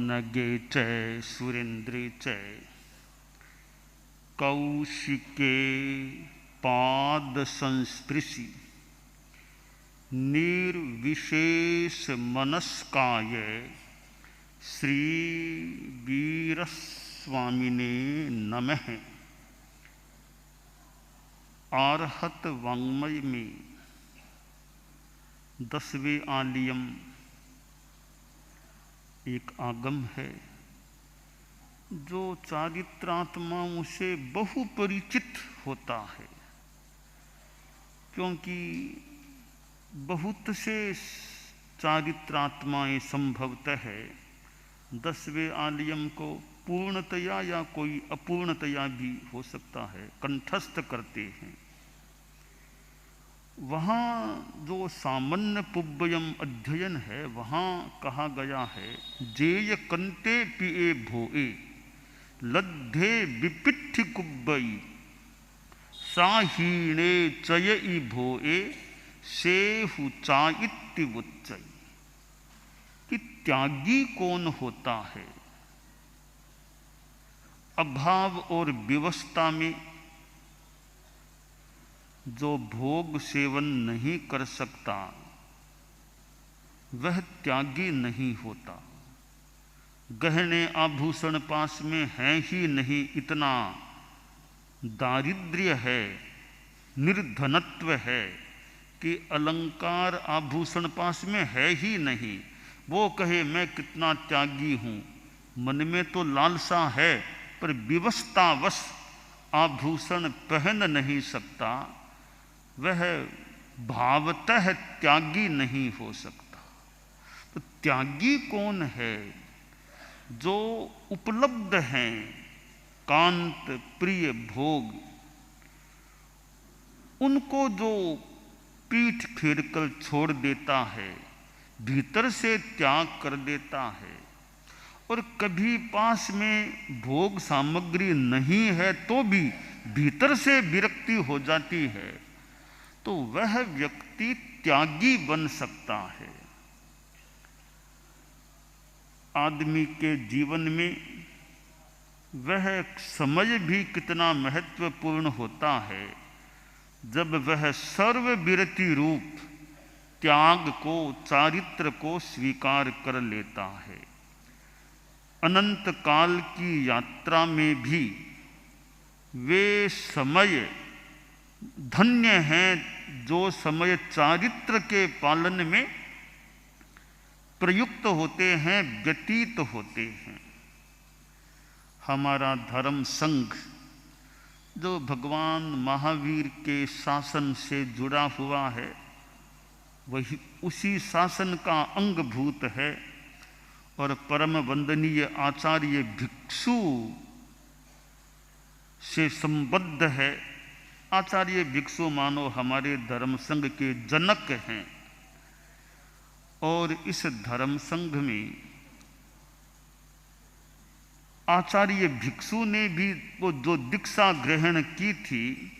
पवनगे च सुरेन्द्रे च कौशिके पाद संस्पृशि निर्विशेष मनस्काय श्री वीरस्वामिने नमः। आर्हत वाङ्मय में 10वें आलियम एक आगम है जो चारित्रात्माओं से बहु परिचित होता है, क्योंकि बहुत से चारित्रात्माएं संभवतः 10वें आलियम को पूर्णतया या कोई अपूर्णतया भी हो सकता है कंठस्थ करते हैं। वहाँ जो सामान्य पुब्बयम अध्ययन है वहाँ कहा गया है जेय कंते पिए भोए लद्धे विपिट्ठि कुब्बई साहीणे चयई भोए सेहु चाइत्तिवुच्चई। कि त्यागी कौन होता है? अभाव और विवशता में जो भोग सेवन नहीं कर सकता वह त्यागी नहीं होता। गहने आभूषण पास में हैं ही नहीं, इतना दारिद्र्य है, निर्धनत्व है कि अलंकार आभूषण पास में है ही नहीं। वो कहे मैं कितना त्यागी हूँ, मन में तो लालसा है पर विवशतावश आभूषण पहन नहीं सकता, वह भावतः त्यागी नहीं हो सकता। तो त्यागी कौन है? जो उपलब्ध हैं कांत प्रिय भोग, उनको जो पीठ फेरकर छोड़ देता है, भीतर से त्याग कर देता है। और कभी पास में भोग सामग्री नहीं है तो भी भीतर से विरक्ति हो जाती है, तो वह व्यक्ति त्यागी बन सकता है। आदमी के जीवन में वह समय भी कितना महत्वपूर्ण होता है जब वह सर्वविरति रूप त्याग को, चारित्र को स्वीकार कर लेता है। अनंत काल की यात्रा में भी वे समय धन्य हैं जो समय चारित्र के पालन में प्रयुक्त होते हैं, व्यतीत होते हैं। हमारा धर्म संघ जो भगवान महावीर के शासन से जुड़ा हुआ है, वही उसी शासन का अंगभूत है और परम वंदनीय आचार्य भिक्षु से संबद्ध है। आचार्य भिक्षु मानो हमारे धर्म संघ के जनक हैं और इस धर्म संघ में आचार्य भिक्षु ने भी वो जो दीक्षा ग्रहण की थी,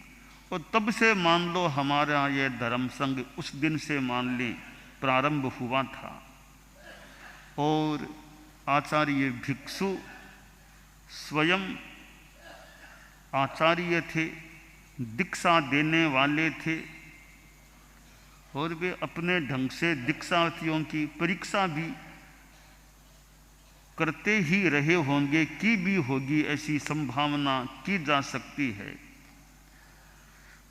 और तब से मान लो हमारा ये धर्म संघ उस दिन से मान लें प्रारंभ हुआ था। और आचार्य भिक्षु स्वयं आचार्य थे, दीक्षा देने वाले थे, और वे अपने ढंग से दीक्षार्थियों की परीक्षा भी करते ही रहे होंगे, की भी होगी, ऐसी संभावना की जा सकती है।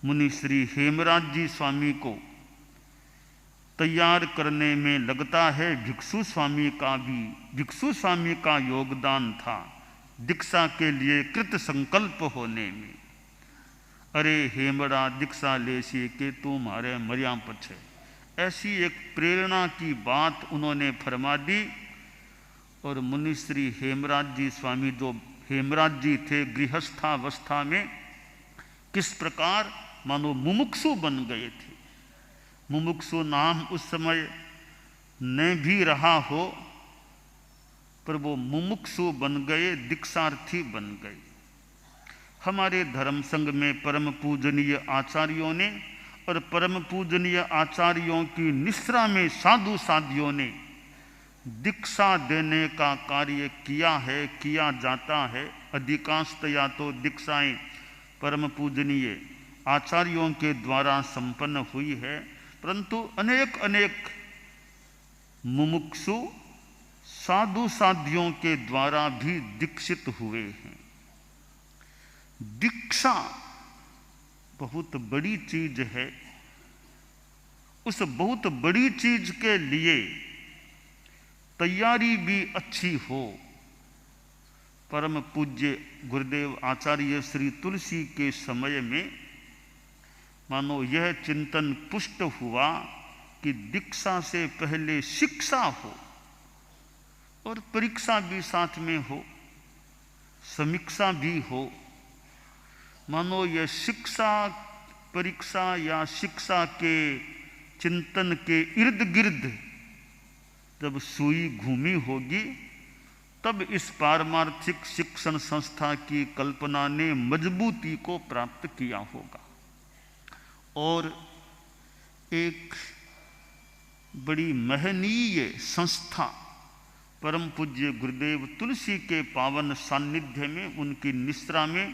मुनि श्री हेमराज जी स्वामी को तैयार करने में लगता है भिक्षु स्वामी का योगदान था दीक्षा के लिए कृत संकल्प होने में। अरे हेमरा दीक्षा ले सी के तुम्हारे मरिया पछे, ऐसी एक प्रेरणा की बात उन्होंने फरमा दी। और मुनि श्री हेमराज जी स्वामी जो हेमराज जी थे गृहस्थावस्था में किस प्रकार मानो मुमुक्षु बन गए थे। मुमुक्षु नाम उस समय न भी रहा हो, पर वो मुमुक्षु बन गए, दीक्षार्थी बन गए। हमारे धर्म संघ में परम पूजनीय आचार्यों ने और परम पूजनीय आचार्यों की निश्रा में साधु साधियों ने दीक्षा देने का कार्य किया है, किया जाता है। अधिकांशतया तो दीक्षाएं परम पूजनीय आचार्यों के द्वारा संपन्न हुई है, परंतु अनेक अनेक मुमुक्षु साधु साधियों के द्वारा भी दीक्षित हुए हैं। दीक्षा बहुत बड़ी चीज है। उस बहुत बड़ी चीज के लिए तैयारी भी अच्छी हो। परम पूज्य गुरुदेव आचार्य श्री तुलसी के समय में मानो यह चिंतन पुष्ट हुआ कि दीक्षा से पहले शिक्षा हो और परीक्षा भी साथ में हो, समीक्षा भी हो। मानो यह शिक्षा परीक्षा या शिक्षा के चिंतन के इर्द गिर्द जब सुई घूमी होगी, तब इस पारमार्थिक शिक्षण संस्था की कल्पना ने मजबूती को प्राप्त किया होगा। और एक बड़ी महनीय संस्था परम पूज्य गुरुदेव तुलसी के पावन सान्निध्य में, उनकी निश्रा में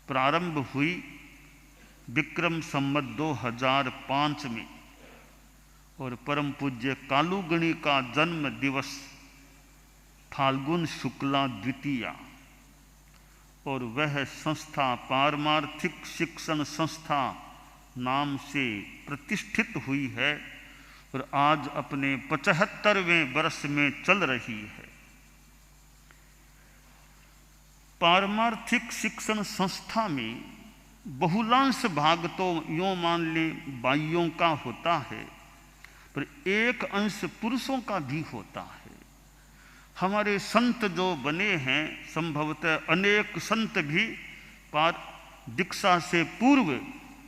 प्रारंभ हुई विक्रम संवत 2005 में। और परम पूज्य कालूगणी का जन्म दिवस फाल्गुन शुक्ला द्वितीया, और वह संस्था पारमार्थिक शिक्षण संस्था नाम से प्रतिष्ठित हुई है और आज अपने 75वें वर्ष में चल रही है। पारमार्थिक शिक्षण संस्था में बहुलांश भाग तो यूँ मान लें बाइयों का होता है, पर एक अंश पुरुषों का भी होता है। हमारे संत जो बने हैं, संभवतः अनेक संत भी दीक्षा से पूर्व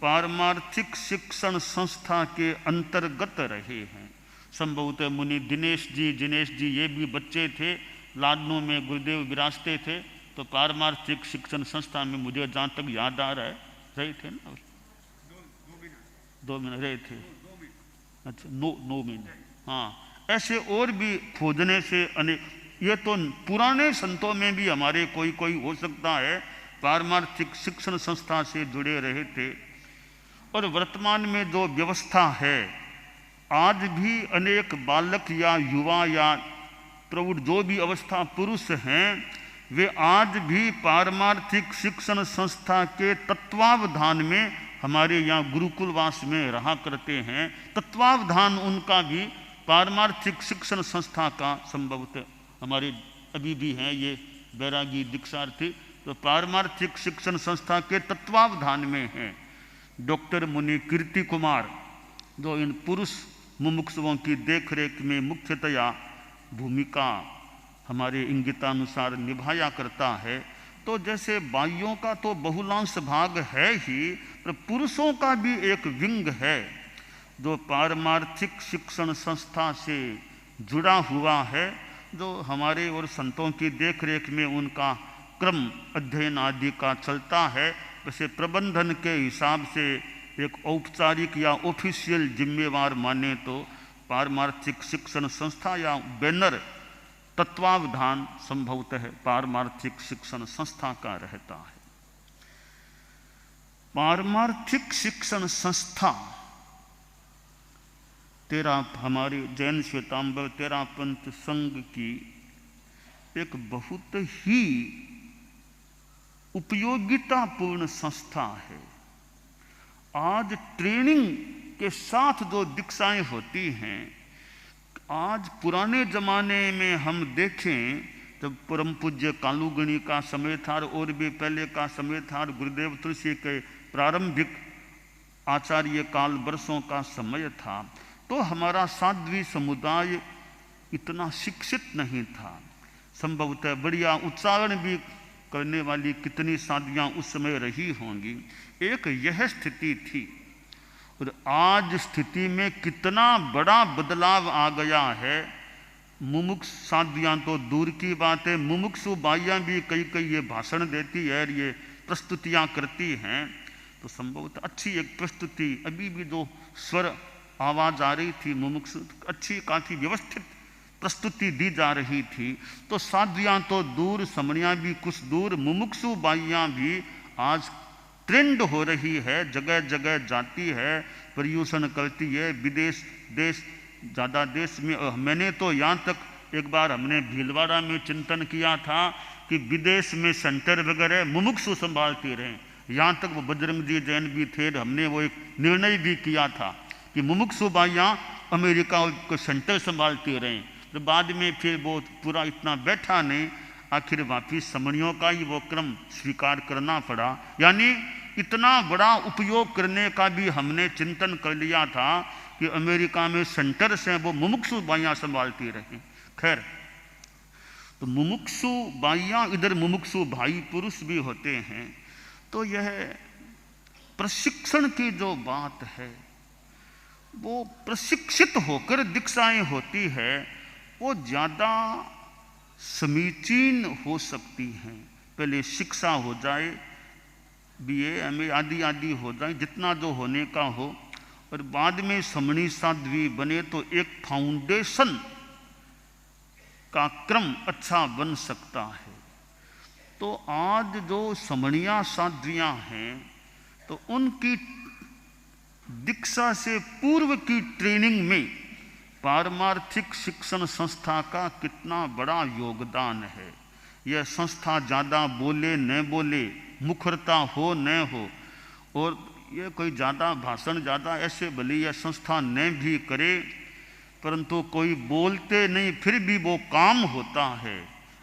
पारमार्थिक शिक्षण संस्था के अंतर्गत रहे हैं। संभवतः मुनि दिनेश जी ये भी बच्चे थे, लाडनों में गुरुदेव विराजते थे, तो पारमार्थिक शिक्षण संस्था में मुझे जहाँ तक याद आ रहा है रहे थे ना। 2 महीने रहे थे। अच्छा 9 महीने। हाँ, ऐसे और भी खोजने से अनेक, ये तो पुराने संतों में भी हमारे कोई हो सकता है पारमार्थिक शिक्षण संस्था से जुड़े रहे थे। और वर्तमान में जो व्यवस्था है, आज भी अनेक बालक या युवा या प्रौढ़ जो भी अवस्था पुरुष हैं, वे आज भी पारमार्थिक शिक्षण संस्था के तत्वावधान में हमारे यहाँ गुरुकुलवास में रहा करते हैं। तत्वावधान उनका भी पारमार्थिक शिक्षण संस्था का संभवतः हमारे अभी भी हैं ये बैरागी दीक्षार्थी, तो पारमार्थिक शिक्षण संस्था के तत्वावधान में हैं। डॉक्टर मुनि कीर्ति कुमार जो इन पुरुष मुमुक्षुओं की देखरेख में मुख्यतया भूमिका हमारे इंगितानुसार निभाया करता है। तो जैसे बाइयों का तो बहुलांश भाग है ही, पर पुरुषों का भी एक विंग है जो पारमार्थिक शिक्षण संस्था से जुड़ा हुआ है, जो हमारे और संतों की देखरेख में उनका क्रम अध्ययन आदि का चलता है। वैसे प्रबंधन के हिसाब से एक औपचारिक या ऑफिशियल जिम्मेवार माने तो पारमार्थिक शिक्षण संस्था या बैनर तत्वावधान संभवतः पारमार्थिक शिक्षण संस्था का रहता है। पारमार्थिक शिक्षण संस्था हमारे जैन श्वेतांबर तेरापंथ संघ की एक बहुत ही उपयोगितापूर्ण संस्था है। आज ट्रेनिंग के साथ जो दीक्षाएं होती हैं, आज पुराने ज़माने में हम देखें जब परम पूज्य कालूगणी का समय था और भी पहले का समय था, गुरुदेव तुलसी के प्रारंभिक आचार्य काल वर्षों का समय था, तो हमारा साध्वी समुदाय इतना शिक्षित नहीं था। संभवतः बढ़िया उच्चारण भी करने वाली कितनी साध्वियाँ उस समय रही होंगी। एक यह स्थिति थी। और आज स्थिति में कितना बड़ा बदलाव आ गया है। मुमुक्ष साध्वियाँ तो दूर की बात है, मुमुक्षु बाइयाँ भी कई ये भाषण देती है, ये प्रस्तुतियाँ करती हैं, तो संभवतः अच्छी एक प्रस्तुति, अभी भी जो स्वर आवाज़ आ रही थी मुमुक्षु, अच्छी काफ़ी व्यवस्थित प्रस्तुति दी जा रही थी, तो साध्वियाँ तो दूर, समणियाँ भी कुछ दूर, मुमुक्षु बाइयाँ भी आज ट्रेंड हो रही है, जगह जगह जाती है, पर्यूषण करती है, विदेश देश ज़्यादा देश में। मैंने तो यहाँ तक एक बार हमने भीलवाड़ा में चिंतन किया था कि विदेश में सेंटर वगैरह मुमुक्षु संभालते रहें। यहाँ तक वो बजरंग जी जैन भी थे, हमने वो एक निर्णय भी किया था कि मुमुक्षु बाइयाँ अमेरिका को सेंटर संभालते रहें। तो बाद में फिर वो पूरा इतना बैठा नहीं, आखिर वापिस समणियों का ही वो क्रम स्वीकार करना पड़ा। यानी इतना बड़ा उपयोग करने का भी हमने चिंतन कर लिया था कि अमेरिका में सेंटर्स हैं, वो मुमुक्षु बाइयाँ संभालती रहीं। खैर, तो मुमुक्षु बाइयाँ, इधर मुमुक्षु भाई पुरुष भी होते हैं। तो यह प्रशिक्षण की जो बात है, वो प्रशिक्षित होकर दीक्षाएं होती है, वो ज़्यादा समीचीन हो सकती हैं। पहले शिक्षा हो जाए, BA MA आदि आदि हो जाए, जितना जो होने का हो, और बाद में समणी साध्वी बने तो एक फाउंडेशन का क्रम अच्छा बन सकता है। तो आज जो समणिया साध्वियाँ हैं, तो उनकी दीक्षा से पूर्व की ट्रेनिंग में पारमार्थिक शिक्षण संस्था का कितना बड़ा योगदान है। यह संस्था ज़्यादा बोले न बोले, मुखरता हो न हो, और ये कोई ज़्यादा भाषण ज़्यादा ऐसे भले यह संस्था न भी करे, परंतु कोई बोलते नहीं फिर भी वो काम होता है।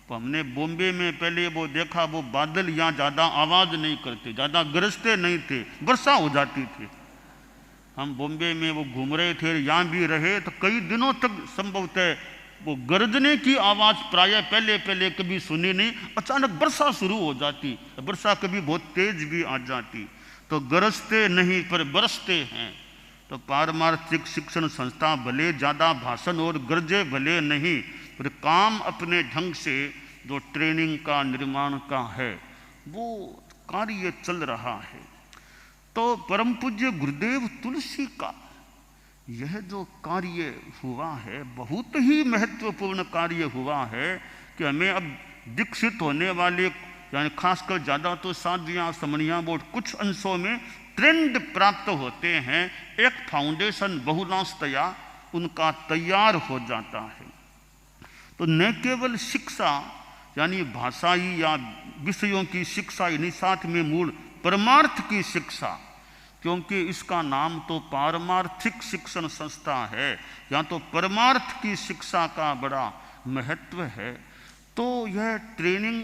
तो हमने बॉम्बे में पहले वो देखा, वो बादल यहाँ ज़्यादा आवाज़ नहीं करते, ज़्यादा गरजते नहीं थे, वर्षा हो जाती थी। हम बॉम्बे में वो घूम रहे थे, यहाँ भी रहे, तो कई दिनों तक संभवतः वो गरजने की आवाज़ प्रायः पहले पहले कभी सुनी नहीं, अचानक वर्षा शुरू हो जाती, वर्षा कभी बहुत तेज भी आ जाती। तो गरजते नहीं पर बरसते हैं। तो पारमार्थिक शिक्षण संस्था भले ज़्यादा भाषण और गरजे भले नहीं, पर काम अपने ढंग से जो ट्रेनिंग का निर्माण का है वो कार्य चल रहा है। तो परम पूज्य गुरुदेव तुलसी का यह जो कार्य हुआ है, बहुत ही महत्वपूर्ण कार्य हुआ है कि हमें अब दीक्षित होने वाले, यानी खासकर ज़्यादा तो साध्वियाँ समणियाँ वो कुछ अंशों में ट्रेंड प्राप्त होते हैं, एक फाउंडेशन बहुलांशतया उनका तैयार हो जाता है। तो न केवल शिक्षा यानी भाषाई या विषयों की शिक्षा, इन्हीं साथ में मूल परमार्थ की शिक्षा, क्योंकि इसका नाम तो पारमार्थिक शिक्षण संस्था है, या तो परमार्थ की शिक्षा का बड़ा महत्व है। तो यह ट्रेनिंग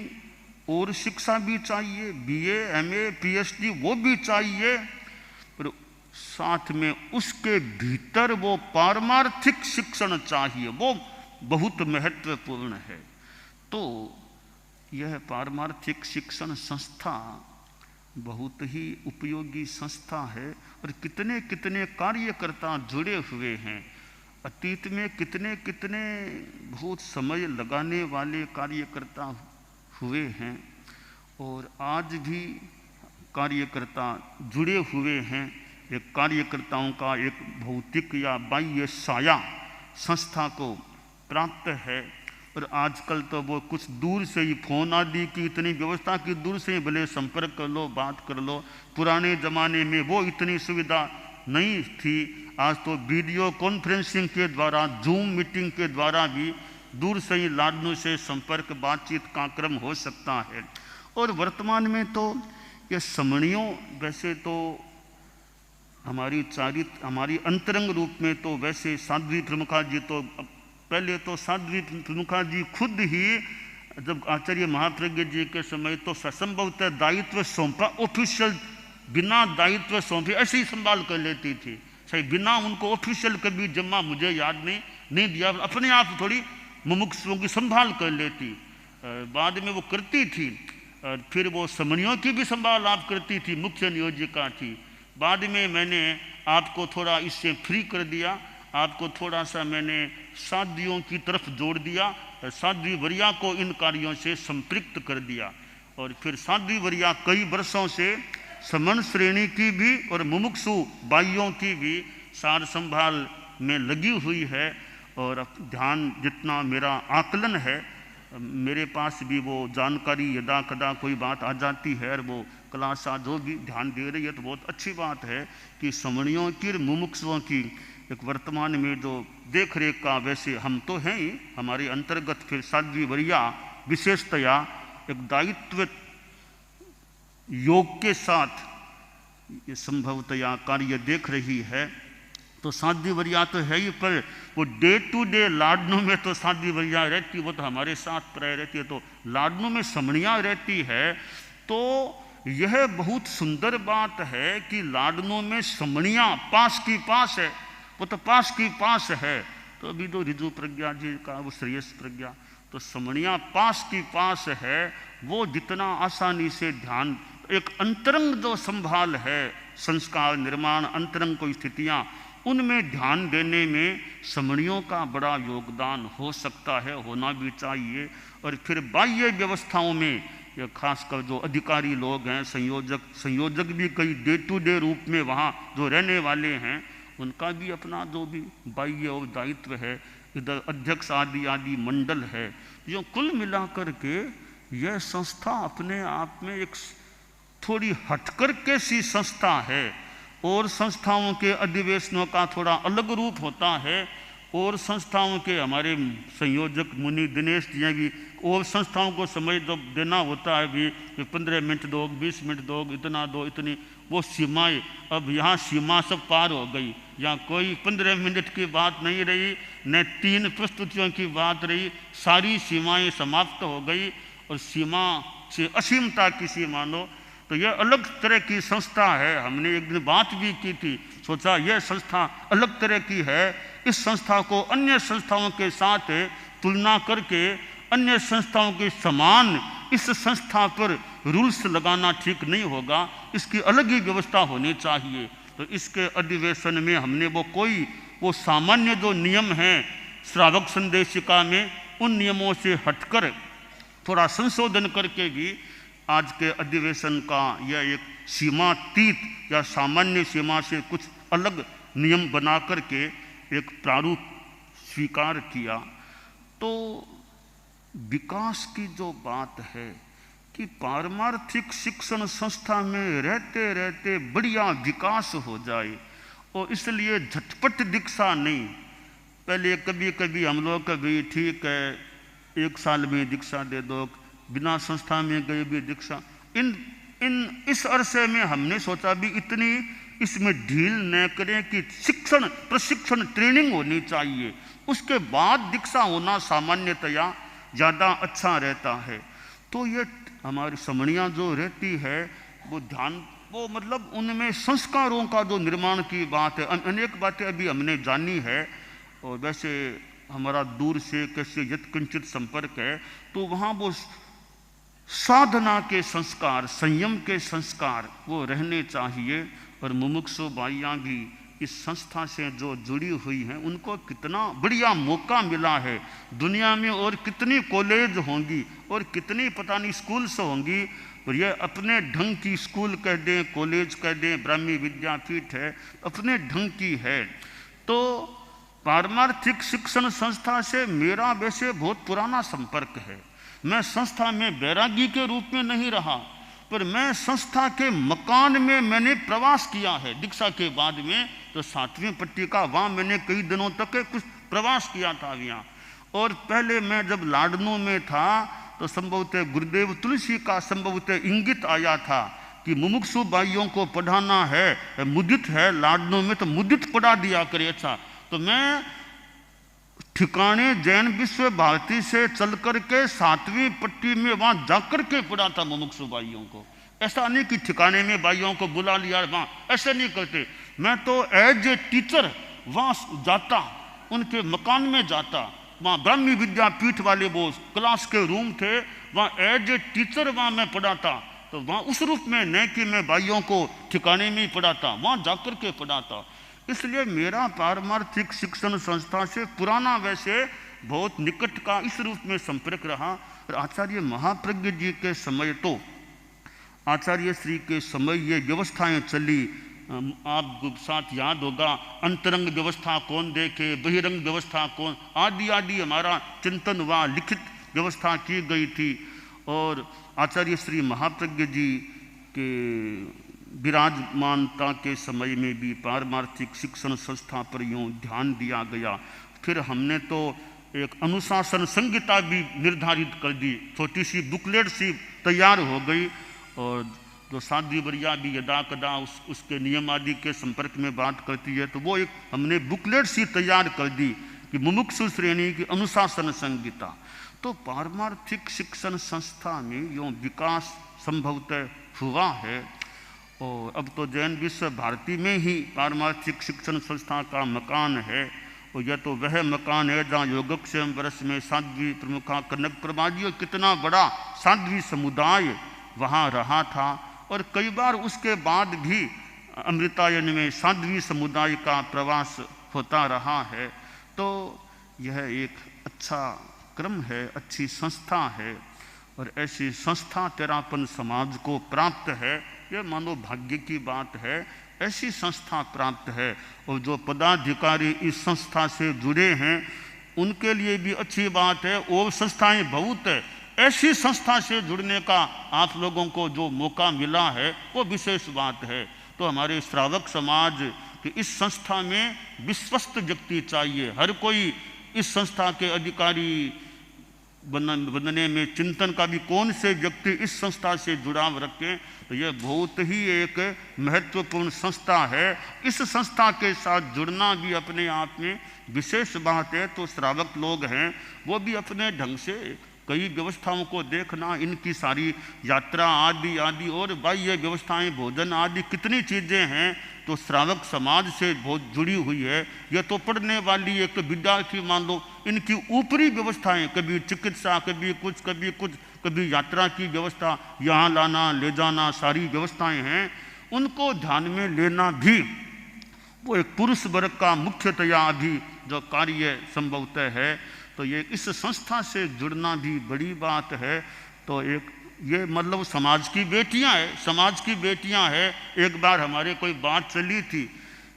और शिक्षा भी चाहिए, BA MA PhD वो भी चाहिए, पर साथ में उसके भीतर वो पारमार्थिक शिक्षण चाहिए, वो बहुत महत्वपूर्ण है। तो यह पारमार्थिक शिक्षण संस्था बहुत ही उपयोगी संस्था है, और कितने कितने कार्यकर्ता जुड़े हुए हैं। अतीत में कितने कितने बहुत समय लगाने वाले कार्यकर्ता हुए हैं, और आज भी कार्यकर्ता जुड़े हुए हैं। एक कार्यकर्ताओं का एक भौतिक या बाह्य साया संस्था को प्राप्त है, और आजकल तो वो कुछ दूर से ही फ़ोन आदि की इतनी व्यवस्था की, दूर से ही भले संपर्क कर लो, बात कर लो। पुराने ज़माने में वो इतनी सुविधा नहीं थी। आज तो वीडियो कॉन्फ्रेंसिंग के द्वारा, जूम मीटिंग के द्वारा भी दूर से ही लाडनों से संपर्क बातचीत का क्रम हो सकता है। और वर्तमान में तो ये समणियों, वैसे तो हमारी अंतरंग रूप में तो वैसे साध्वी प्रमुखा जी, तो पहले तो साध्वी प्रमुखा जी खुद ही जब आचार्य महाप्रज्ञ जी के समय तो संभवतः दायित्व सौंपा, ऑफिशियल बिना दायित्व सौंपे ऐसे ही संभाल कर लेती थी, सही बिना उनको ऑफिशियल कभी जमा मुझे याद नहीं दिया, अपने आप थोड़ी मुमुक्षुओं की संभाल कर लेती। बाद में वो करती थी, और फिर वो समणियों की भी संभाल आप करती थी, मुख्य नियोजिका थी। बाद में मैंने आपको थोड़ा इससे फ्री कर दिया, आपको थोड़ा सा मैंने साध्वियों की तरफ जोड़ दिया, साध्वी वरिया को इन कार्यों से संपृक्त कर दिया। और फिर साध्वी वरिया कई वर्षों से समन श्रेणी की भी और मुमुक्षु बाइयों की भी सार संभाल में लगी हुई है। और ध्यान जितना मेरा आकलन है, मेरे पास भी वो जानकारी यदा कदा कोई बात आ जाती है और वो क्लास जो भी ध्यान दे रही है तो बहुत अच्छी बात है कि समणियों की और मुमुक्षुओं की एक वर्तमान में जो देख रेख का, वैसे हम तो हैं ही, हमारे अंतर्गत फिर साध्वी वरिया विशेषतया एक दायित्व योग के साथ ये संभवतया कार्य देख रही है। तो साध्वी वरिया तो है ही, पर वो डे टू डे लाडनों में तो साध्वी वरिया रहती, वो तो हमारे साथ प्राय रहती है, तो लाडनों में समणिया रहती है। तो यह बहुत सुंदर बात है कि लाडनों में समणिया पास की पास है, वो तो पास की पास है। तो अभी तो रिजु प्रज्ञा जी का वो श्रेयस प्रज्ञा, तो समणिया पास की पास है। वो जितना आसानी से ध्यान, एक अंतरंग जो संभाल है, संस्कार निर्माण अंतरंग को स्थितियाँ, उनमें ध्यान देने में समणियों का बड़ा योगदान हो सकता है, होना भी चाहिए। और फिर बाह्य व्यवस्थाओं में ये खासकर जो अधिकारी लोग हैं, संयोजक भी कई डे टू डे रूप में वहाँ जो रहने वाले हैं, उनका भी अपना जो भी बाह्य और दायित्व है, इधर अध्यक्ष आदि मंडल है। जो कुल मिलाकर के यह संस्था अपने आप में एक थोड़ी हटकर के सी संस्था है, और संस्थाओं के अधिवेशनों का थोड़ा अलग रूप होता है, और संस्थाओं के हमारे संयोजक मुनि दिनेश जी भी, और संस्थाओं को समय जब देना होता है भी 15 मिनट दो, 20 मिनट दो, इतना दो, इतनी वो सीमाएं, अब यहाँ सीमा सब पार हो गई। यहाँ कोई 15 मिनट की बात नहीं रही, न 3 प्रस्तुतियों की बात रही, सारी सीमाएं समाप्त हो गई, और सीमा से असीमता की सीमा लो। तो यह अलग तरह की संस्था है। हमने एक दिन बात भी की थी, सोचा यह संस्था अलग तरह की है, इस संस्था को अन्य संस्थाओं के साथ तुलना करके अन्य संस्थाओं के समान इस संस्था पर रूल्स लगाना ठीक नहीं होगा, इसकी अलग ही व्यवस्था होनी चाहिए। तो इसके अधिवेशन में हमने वो सामान्य जो नियम हैं श्रावक संदेशिका में, उन नियमों से हटकर थोड़ा संशोधन करके भी आज के अधिवेशन का यह एक सीमातीत या सामान्य सीमा से कुछ अलग नियम बना करके एक प्रारूप स्वीकार किया। तो विकास की जो बात है कि पारमार्थिक शिक्षण संस्था में रहते रहते बढ़िया विकास हो जाए, और इसलिए झटपट दीक्षा नहीं। पहले कभी कभी हम लोग कभी ठीक है 1 साल में दीक्षा दे दो, बिना संस्था में गए भी दीक्षा, इस अरसे में हमने सोचा भी इतनी इसमें ढील न करें कि शिक्षण प्रशिक्षण ट्रेनिंग होनी चाहिए, उसके बाद दीक्षा होना सामान्यतया ज़्यादा अच्छा रहता है। तो ये हमारी समणियाँ जो रहती है वो ध्यान, वो मतलब उनमें संस्कारों का जो निर्माण की बात है, अनेक बातें अभी हमने जानी है। और वैसे हमारा दूर से कैसे यत्किंचित संपर्क है, तो वहाँ वो साधना के संस्कार, संयम के संस्कार वो रहने चाहिए। और मुमुक्षु बाइयाँ भी इस संस्था से जो जुड़ी हुई हैं, उनको कितना बढ़िया मौका मिला है दुनिया में, और कितनी कॉलेज होंगी और कितनी पता नहीं स्कूल्स होंगी, और ये अपने ढंग की स्कूल कह दें, कॉलेज कह दें, ब्राह्मी विद्यापीठ है, अपने ढंग की है। तो पारमार्थिक शिक्षण संस्था से मेरा वैसे बहुत पुराना संपर्क है। मैं संस्था में बैरागी के रूप में नहीं रहा, पर मैं संस्था के मकान में मैंने प्रवास किया है दीक्षा के बाद में। तो 7वीं पट्टी का वहाँ मैंने कई दिनों तक कुछ प्रवास किया था यहाँ। और पहले मैं जब लाडनों में था तो संभवतः गुरुदेव तुलसी का संभवतः इंगित आया था कि मुमुक्षु भाइयों को पढ़ाना है, मुदित है लाडनों में, तो मुदित पढ़ा दिया करे। अच्छा, तो मैं ठिकाने जैन विश्व भारती से चल करके 7वीं पट्टी में वहाँ जाकर के पढ़ा था मुमुक्षु भाइयों को। ऐसा नहीं कि ठिकाने में भाइयों को बुला लिया वहाँ, ऐसे नहीं करते। मैं तो एज ए टीचर वहाँ जाता, उनके मकान में जाता। वहाँ ब्राह्मी विद्यापीठ वाले वो क्लास के रूम थे, वहाँ एज ए टीचर वहाँ मैं पढ़ाता। तो वहाँ उस रूप में नहीं कि मैं भाइयों को ठिकाने में ही पढ़ाता, वहाँ जाकर के पढ़ाता। इसलिए मेरा पारमार्थिक शिक्षण संस्था से पुराना वैसे बहुत निकट का इस रूप में संपर्क रहा। और आचार्य महाप्रज्ञ जी के समय, तो आचार्य श्री के समय ये व्यवस्थाएं चली आपको साथ याद होगा, अंतरंग व्यवस्था कौन देखे, बहिरंग व्यवस्था कौन, आदि आदि हमारा चिंतन हुआ, लिखित व्यवस्था की गई थी। और आचार्य श्री महाप्रज्ञ जी के विराजमानता के समय में भी पारमार्थिक शिक्षण संस्था पर यूँ ध्यान दिया गया। फिर हमने तो एक अनुशासन संहिता भी निर्धारित कर दी, छोटी सी बुकलेट सी तैयार हो गई। और जो साध्वी वरिया भी यदा कदा उसके नियम आदि के संपर्क में बात करती है, तो वो एक हमने बुकलेट सी तैयार कर दी कि मुमुक्षु श्रेणी की अनुशासन संहिता। तो पारमार्थिक शिक्षण संस्था में यूँ विकास संभवतः हुआ है। और अब तो जैन विश्व भारती में ही पारमार्थिक शिक्षण संस्था का मकान है, और यह तो वह मकान है जहाँ योगक्षेम वर्ष में साध्वी प्रमुखा कनक प्रभा जी, और कितना बड़ा साध्वी समुदाय वहाँ रहा था। और कई बार उसके बाद भी अमृतायन में साध्वी समुदाय का प्रवास होता रहा है। तो यह एक अच्छा क्रम है, अच्छी संस्था है, और ऐसी संस्था तेरापन समाज को प्राप्त है। यह मानो भाग्य की बात है, ऐसी संस्था प्राप्त है। और जो पदाधिकारी इस संस्था से जुड़े हैं उनके लिए भी अच्छी बात है, और संस्थाएं बहुत है। ऐसी संस्था से जुड़ने का आप लोगों को जो मौका मिला है वो विशेष बात है। तो हमारे श्रावक समाज की इस संस्था में विश्वस्त व्यक्ति चाहिए। हर कोई इस संस्था के अधिकारी बनने में चिंतन का भी कौन से व्यक्ति इस संस्था से जुड़ाव रखें, तो यह बहुत ही एक महत्वपूर्ण संस्था है। इस संस्था के साथ जुड़ना भी अपने आप में विशेष बात है। तो श्रावक लोग हैं वो भी अपने ढंग से कई व्यवस्थाओं को देखना, इनकी सारी यात्रा आदि आदि और बाह्य व्यवस्थाएं, भोजन आदि कितनी चीज़ें हैं तो श्रावक समाज से बहुत जुड़ी हुई है। यह तो पढ़ने वाली एक विद्यार्थी मान लो, इनकी ऊपरी व्यवस्थाएं, कभी चिकित्सा, कभी कुछ, कभी यात्रा की व्यवस्था, यहाँ लाना ले जाना, सारी व्यवस्थाएं हैं, उनको ध्यान में लेना भी वो एक पुरुष वर्ग का मुख्यतया अभी जो कार्य संभवतः है। तो ये इस संस्था से जुड़ना भी बड़ी बात है। तो एक ये मतलब समाज की बेटियां हैं, समाज की बेटियां हैं। एक बार हमारे कोई बात चली थी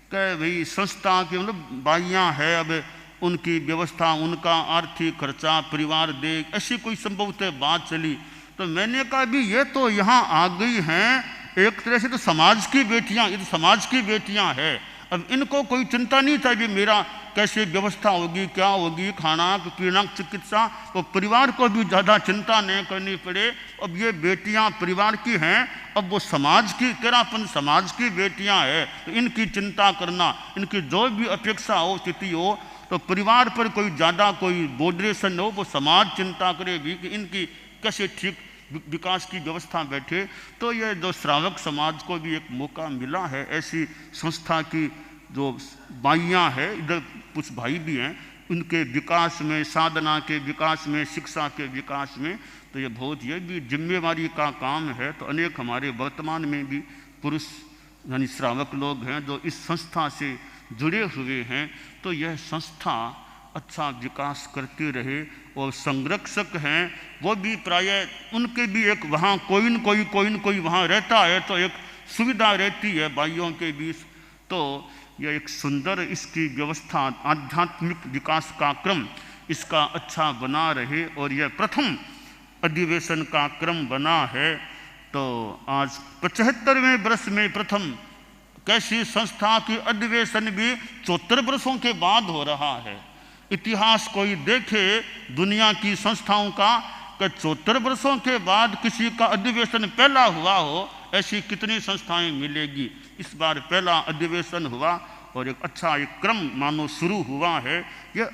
कि भाई संस्था की मतलब बाइयाँ है, अब उनकी व्यवस्था, उनका आर्थिक खर्चा परिवार दे, ऐसी कोई संभवतः बात चली। तो मैंने कहा भी ये तो यहाँ आ गई हैं, एक तरह से तो समाज की बेटियाँ, ये तो समाज की बेटियाँ हैं। अब इनको कोई चिंता नहीं था कि मेरा कैसे व्यवस्था होगी, क्या होगी, खाना पीना, चिकित्सा, तो परिवार को भी ज़्यादा चिंता नहीं करनी पड़े। अब ये बेटियां परिवार की हैं, अब वो समाज की, तेरापन समाज की बेटियां हैं, तो इनकी चिंता करना, इनकी जो भी अपेक्षा हो, स्थिति हो, तो परिवार पर कोई ज़्यादा कोई बोर्डरेशन हो, वो समाज चिंता करे भी कि इनकी कैसे ठीक विकास की व्यवस्था बैठे। तो ये जो श्रावक समाज को भी एक मौका मिला है, ऐसी संस्था की जो बाइयाँ हैं, इधर कुछ भाई भी हैं, उनके विकास में, साधना के विकास में, शिक्षा के विकास में, तो ये बहुत ये भी जिम्मेवारी का काम है। तो अनेक हमारे वर्तमान में भी पुरुष यानी श्रावक लोग हैं जो इस संस्था से जुड़े हुए हैं। तो यह संस्था अच्छा विकास करती रहे। और संरक्षक हैं वो भी प्रायः उनके भी एक वहाँ कोई न कोई वहाँ रहता है, तो एक सुविधा रहती है भाइयों के बीच। तो यह एक सुंदर इसकी व्यवस्था, आध्यात्मिक विकास का क्रम इसका अच्छा बना रहे। और यह प्रथम अधिवेशन का क्रम बना है। तो आज 75वें वर्ष में प्रथम कैसी संस्था की अधिवेशन भी 74 वर्षों के बाद हो रहा है। इतिहास कोई देखे दुनिया की संस्थाओं का कि 74 वर्षों के बाद किसी का अधिवेशन पहला हुआ हो, ऐसी कितनी संस्थाएं मिलेगी। इस बार पहला अधिवेशन हुआ और एक अच्छा एक क्रम मानो शुरू हुआ है। यह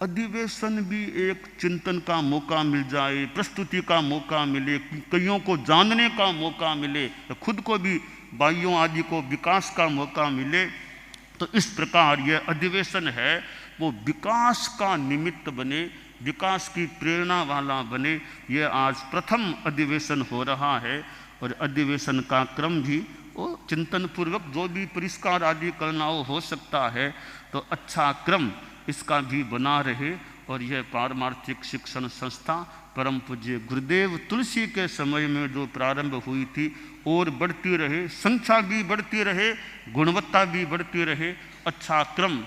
अधिवेशन भी एक चिंतन का मौका मिल जाए, प्रस्तुति का मौका मिले, कईयों को जानने का मौका मिले, खुद को भी भाइयों आदि को विकास का मौका मिले। तो इस प्रकार यह अधिवेशन है वो विकास का निमित्त बने, विकास की प्रेरणा वाला बने। यह आज प्रथम अधिवेशन हो रहा है। और अधिवेशन का क्रम भी वो चिंतन पूर्वक जो भी परिष्कार आदि करना हो सकता है, तो अच्छा क्रम इसका भी बना रहे। और यह पारमार्थिक शिक्षण संस्था परम पूज्य गुरुदेव तुलसी के समय में जो प्रारंभ हुई थी और बढ़ती रहे, संख्या भी बढ़ती रहे, गुणवत्ता भी बढ़ती रहे, अच्छा क्रम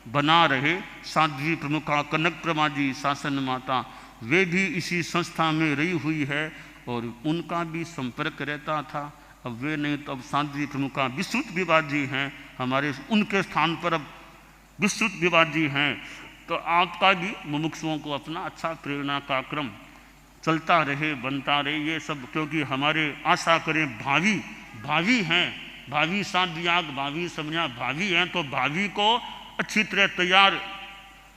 बना रहे। साध्वी प्रमुखा कनक प्रमा जी शासन माता, वे भी इसी संस्था में रही हुई है और उनका भी संपर्क रहता था। अब वे नहीं तो अब साध्वी प्रमुखा विश्रुत विवाह जी हैं हमारे, उनके स्थान पर अब विश्रुत विवाह जी हैं। तो आपका भी मुमुक्षुओं को अपना अच्छा प्रेरणा का क्रम चलता रहे, बनता रहे, ये सब क्योंकि हमारे आशा करें भावी हैं, भावी साध्याग, भावी समझा भावी हैं, तो भावी को अच्छी तरह तैयार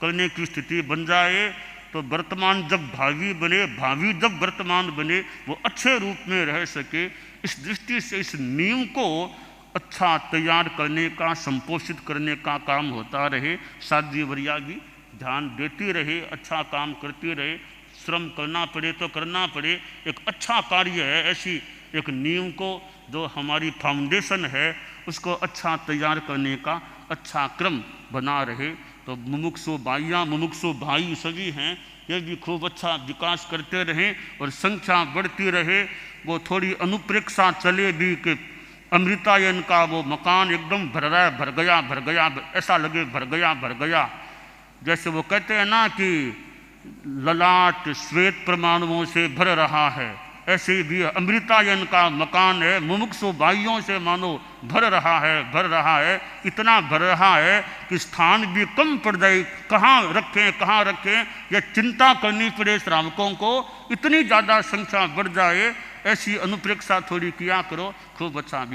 करने की स्थिति बन जाए। तो वर्तमान जब भावी बने, भावी जब वर्तमान बने, वो अच्छे रूप में रह सके, इस दृष्टि से इस नींव को अच्छा तैयार करने का, संपोषित करने का काम होता रहे। साध्वी वरिया भी ध्यान देती रहे, अच्छा काम करती रहे, श्रम करना पड़े तो करना पड़े, एक अच्छा कार्य है, ऐसी एक नींव को जो हमारी फाउंडेशन है उसको अच्छा तैयार करने का अच्छा क्रम बना रहे। तो मुमुक्षु बाइयाँ, मुमुक्षु भाई सभी हैं, ये भी खूब अच्छा विकास करते रहें और संख्या बढ़ती रहे। वो थोड़ी अनुप्रेक्षा चले भी कि अमृतायन का वो मकान एकदम भर रहा है, भर गया, ऐसा लगे भर गया। जैसे वो कहते हैं ना कि ललाट श्वेत परमाणुओं से भर रहा है, ऐसे भी अमृतायन का मकान है, मुमुक्षु भाइयों से मानो भर रहा है, इतना भर रहा है कि स्थान भी कम पड़ जाए, कहाँ रखें, यह चिंता करनी पड़े श्रावकों को, इतनी ज़्यादा संख्या बढ़ जाए, ऐसी अनुप्रेक्षा थोड़ी किया करो, खूब अच्छा।